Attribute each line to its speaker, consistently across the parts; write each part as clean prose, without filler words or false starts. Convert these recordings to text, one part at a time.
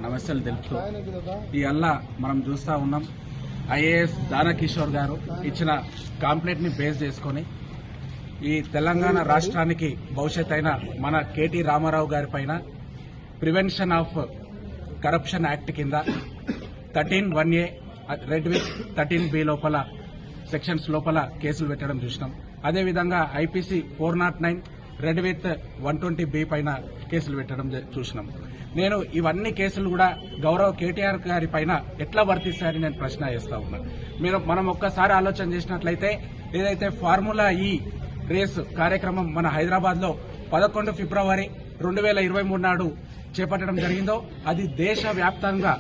Speaker 1: నమస్తలు తెలుపుతూ ఇవల్ల మనం చూస్తూ ఉన్నాం. ఐఏఎస్ దానకిషోర్ గారు ఇచ్చిన కంప్లైంట్ ని బేస్ చేసుకుని ఈ తెలంగాణ రాష్ట్రానికి భవిష్యత్ అయిన మన కేటీ రామారావు గారి పైన ప్రివెన్షన్ ఆఫ్ కరప్షన్ యాక్ట్ కింద 13(1)A రెడ్ విత్ 13(B) లోపల సెక్షన్స్ లోపల కేసులు పెట్టడం చూసినాం. అదేవిధంగా ఐపీసీ 409 రెడ్ విత్ 120(B) పైన కేసులు పెట్టడం చూసినాం. నేను ఇవన్నీ కేసులు కూడా గౌరవ కేటీఆర్ గారి పైన ఎట్లా వర్తిస్తాయని నేను ప్రశ్న చేస్తా ఉన్నా. మనం ఒక్కసారి ఆలోచన చేసినట్లయితే ఏదైతే ఫార్ములా ఈ రేస్ కార్యక్రమం మన హైదరాబాద్ లో 11 ఫిబ్రవరి 2023 నాడు చేపట్టడం జరిగిందో అది దేశవ్యాప్తంగా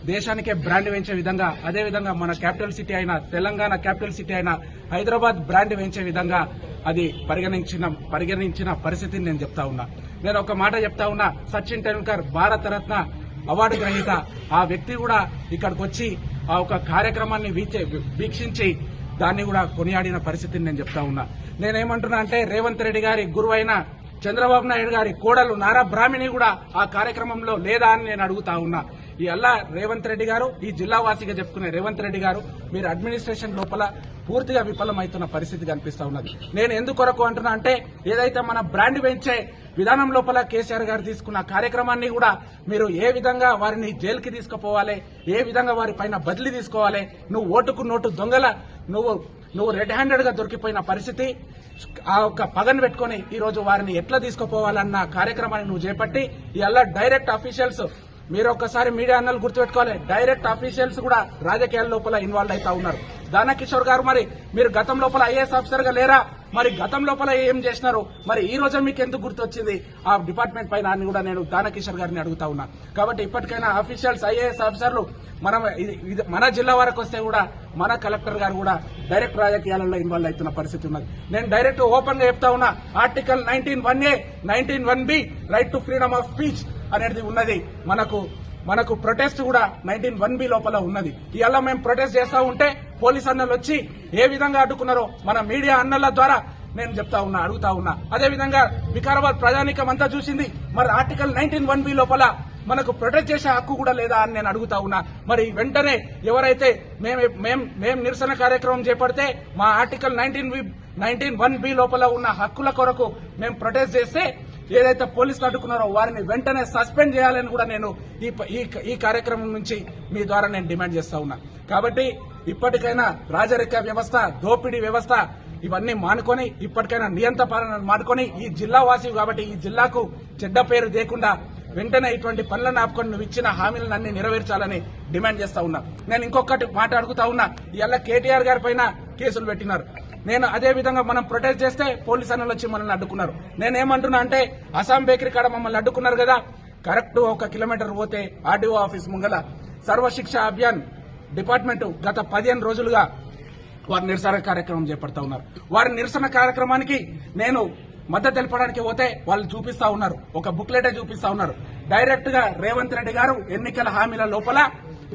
Speaker 1: దేశానికే బ్రాండ్ వేయించే విధంగా, అదేవిధంగా మన క్యాపిటల్ సిటీ అయిన తెలంగాణ క్యాపిటల్ సిటీ అయిన హైదరాబాద్ బ్రాండ్ వేయించే విధంగా అది పరిగణించిన పరిస్థితిని నేను చెప్తా ఉన్నా. నేను ఒక మాట చెప్తా ఉన్నా, సచిన్ టెండూల్కర్ భారతరత్న అవార్డు గ్రహీత ఆ వ్యక్తి కూడా ఇక్కడికి వచ్చి ఆ ఒక కార్యక్రమాన్ని వీక్షించి దాన్ని కూడా కొనియాడిన పరిస్థితిని నేను చెప్తా ఉన్నా. నేనేమంటున్నా అంటే రేవంత్ రెడ్డి గారి గురువైన చంద్రబాబు నాయుడు గారి కోడలు నారా బ్రాహ్మణి కూడా ఆ కార్యక్రమంలో లేదా అని నేను అడుగుతా ఉన్నా. ఈ అల్లా రేవంత్ రెడ్డి గారు, ఈ జిల్లా వాసిగా చెప్పుకునే రేవంత్ రెడ్డి గారు, మీరు అడ్మినిస్ట్రేషన్ లోపల పూర్తిగా విఫలమవుతున్న పరిస్థితి కనిపిస్తా ఉన్నది. నేను ఎందుకొరకు అంటున్నా అంటే ఏదైతే మన బ్రాండ్ పెంచే విధానం లోపల కేసీఆర్ గారు తీసుకున్న కార్యక్రమాన్ని కూడా మీరు ఏ విధంగా వారిని జైలుకి తీసుకుపోవాలి, ఏ విధంగా వారి పైన బదిలీ తీసుకోవాలి, నువ్వు ఓటుకు నోటు దొంగల నువ్వు రెడ్ హ్యాండెడ్ గా దొరికిపోయిన పరిస్థితి, ఆ ఒక పగను పెట్టుకుని ఈ రోజు వారిని ఎట్లా తీసుకుపోవాలన్న కార్యక్రమాన్ని నువ్వు చేపట్టి ఇలా డైరెక్ట్ అఫీషియల్స్, మీరు ఒక్కసారి మీడియా అన్నలు గుర్తుపెట్టుకోవాలి, డైరెక్ట్ అఫీషియల్స్ కూడా రాజకీయాల లోపల ఇన్వాల్వ్ అవుతా ఉన్నారు. దానకిషోర్ గారు మరి మీరు గతం లోపల ఐఏఎస్ ఆఫీసర్ గా లేరా? మరి గతం లోపల ఏం చేసినారు? మరి ఈ రోజు మీకు ఎందుకు గుర్తొచ్చింది ఆ డిపార్ట్మెంట్ పైన అని కూడా నేను దానకిషోర్ గారిని అడుగుతా ఉన్నా. కాబట్టి ఇప్పటికైనా అఫీషియల్స్, ఐఏఎస్ ఆఫీసర్లు మన జిల్లా వరకు వస్తే కూడా మన కలెక్టర్ గారు కూడా డైరెక్ట్ రాజకీయాలలో ఇన్వాల్వ్ అవుతున్న పరిస్థితి ఉన్నది. నేను డైరెక్ట్ ఓపెన్ గా చెప్తా ఉన్నా, article 19(1)A 19(1)B right to freedom of speech అనేది ఉన్నది. మనకు ప్రొటెస్ట్ కూడా 19(1)B లోపల ఉన్నది. ఇవాళ మేము ప్రొటెస్ట్ చేస్తా ఉంటే పోలీస్ అన్నలు వచ్చి ఏ విధంగా అడ్డుకున్నారో మన మీడియా అన్నల ద్వారా నేను అడుగుతా ఉన్నా. అదేవిధంగా వికారాబాద్ ప్రజానీకం అంతా చూసింది. మరి ఆర్టికల్ 19(1)B లోపల మనకు ప్రొటెక్ట్ చేసే హక్కు కూడా లేదా అని నేను అడుగుతా ఉన్నా. మరి వెంటనే ఎవరైతే మేము నిరసన కార్యక్రమం చేపడితే మా ఆర్టికల్ 19(1)B లోపల ఉన్న హక్కుల కొరకు మేము ప్రొటెస్ట్ చేస్తే ఏదైతే పోలీసులు అడ్డుకున్నారో వారిని వెంటనే సస్పెండ్ చేయాలని కూడా నేను ఈ కార్యక్రమం నుంచి మీ ద్వారా నేను డిమాండ్ చేస్తా ఉన్నా. కాబట్టి ఇప్పటికైనా రాజరిక వ్యవస్థ, దోపిడీ వ్యవస్థ ఇవన్నీ మానుకొని ఇప్పటికైనా నియంత్ర పాలన మానుకొని ఈ జిల్లా వాసి కాబట్టి ఈ జిల్లాకు చెడ్డ పేరు లేకుండా వెంటనే ఇటువంటి పనులను ఆపుకొని నువ్వు ఇచ్చిన హామీలన్నీ నెరవేర్చాలని డిమాండ్ చేస్తా ఉన్నా. నేను ఇంకొకటి మాట అడుగుతా ఉన్నా, ఇలా కేటీఆర్ గారి పైన కేసులు పెట్టినారు. నేను అదే విధంగా మనం ప్రొటెస్ట్ చేస్తే పోలీస్ అన్నలు వచ్చి మనల్ని అడ్డుకున్నారు. నేనేమంటున్నా అంటే అస్సాం బేకరీ కాడ మమ్మల్ని అడ్డుకున్నారు కదా, కరెక్ట్ 1 కిలోమీటర్ పోతే RDO office ముంగల Sarva Shiksha Abhiyan department గత 15 రోజులుగా వారి నిరసన కార్యక్రమం చేపడతా ఉన్నారు. వారి నిరసన కార్యక్రమానికి నేను మద్దతు తెలపడానికి పోతే వాళ్ళు చూపిస్తా ఉన్నారు, ఒక బుక్లెటే చూపిస్తా ఉన్నారు. డైరెక్ట్ గా రేవంత్ రెడ్డి గారు ఎన్నికల హామీల లోపల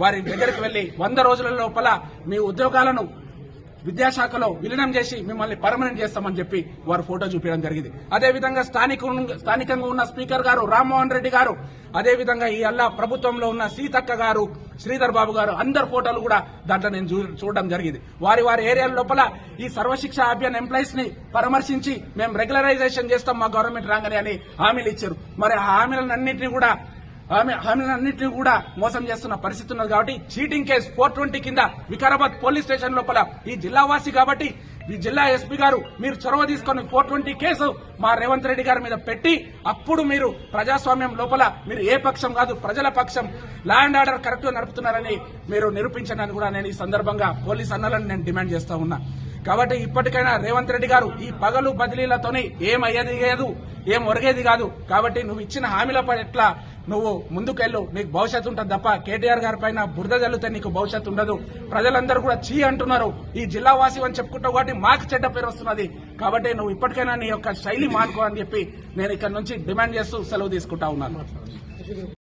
Speaker 1: వారి దగ్గరికి వెళ్లి 100 రోజుల లోపల మీ ఉద్యోగాలను విద్యాశాఖలో విలీనం చేసి మిమ్మల్ని పర్మనెంట్ చేస్తామని చెప్పి వారు ఫోటో చూపించడం జరిగింది. అదేవిధంగా స్థానికంగా ఉన్న స్పీకర్ గారు రామ్మోహన్ రెడ్డి గారు, అదేవిధంగా ఈ అల్లా ప్రభుత్వంలో ఉన్న సీతక్క గారు, శ్రీధర్ బాబు గారు అందరు ఫోటోలు కూడా దాంట్లో నేను చూడడం జరిగింది. వారి ఏరియాల లోపల ఈ సర్వశిక్ష అభియాన్ ఎంప్లాయీస్ ని పరామర్శించి మేము రెగ్యులరైజేషన్ చేస్తాం మా గవర్నమెంట్ రాగానే అని హామీలు ఇచ్చారు. మరి ఆ హామీలన్నింటినీ కూడా మోసం చేస్తున్న పరిస్థితి ఉన్నది. కాబట్టి చీటింగ్ కేసు 420 కింద వికారాబాద్ పోలీస్ స్టేషన్ లోపల ఈ జిల్లావాసి కాబట్టి ఈ జిల్లా ఎస్పీ గారు మీరు చొరవ తీసుకుని 420 కేసు మా రేవంత్ రెడ్డి గారి మీద పెట్టి అప్పుడు మీరు ప్రజాస్వామ్యం లోపల మీరు ఏ పక్షం కాదు ప్రజల పక్షం, లా అండ్ ఆర్డర్ కరెక్ట్ గా నడుపుతున్నారని మీరు నిరూపించడానికి కూడా నేను ఈ సందర్భంగా పోలీస్ అన్నలను నేను డిమాండ్ చేస్తా ఉన్నా. కాబట్టి ఇప్పటికైనా రేవంత్ రెడ్డి గారు ఈ పగలు బదిలీలతోని ఏం అయ్యేది లేదు, ఏం ఒరిగేది కాదు. కాబట్టి నువ్వు ఇచ్చిన హామీల పట్ల నువ్వు ముందుకెళ్ళు, నీకు భవిష్యత్తు ఉంటుంది తప్ప కేటీఆర్ గారి పైన బురద జల్లితే నీకు భవిష్యత్తు ఉండదు. ప్రజలందరూ కూడా చీ అంటున్నారు, ఈ జిల్లా వాసి అని చెప్పుకుంటావు కాబట్టి మాకు చెడ్డ పేరు వస్తున్నది. కాబట్టి నువ్వు ఇప్పటికైనా నీ యొక్క శైలి మానుకో అని చెప్పి నేను ఇక్కడ నుంచి డిమాండ్ చేస్తూ సెలవు తీసుకుంటా ఉన్నాను.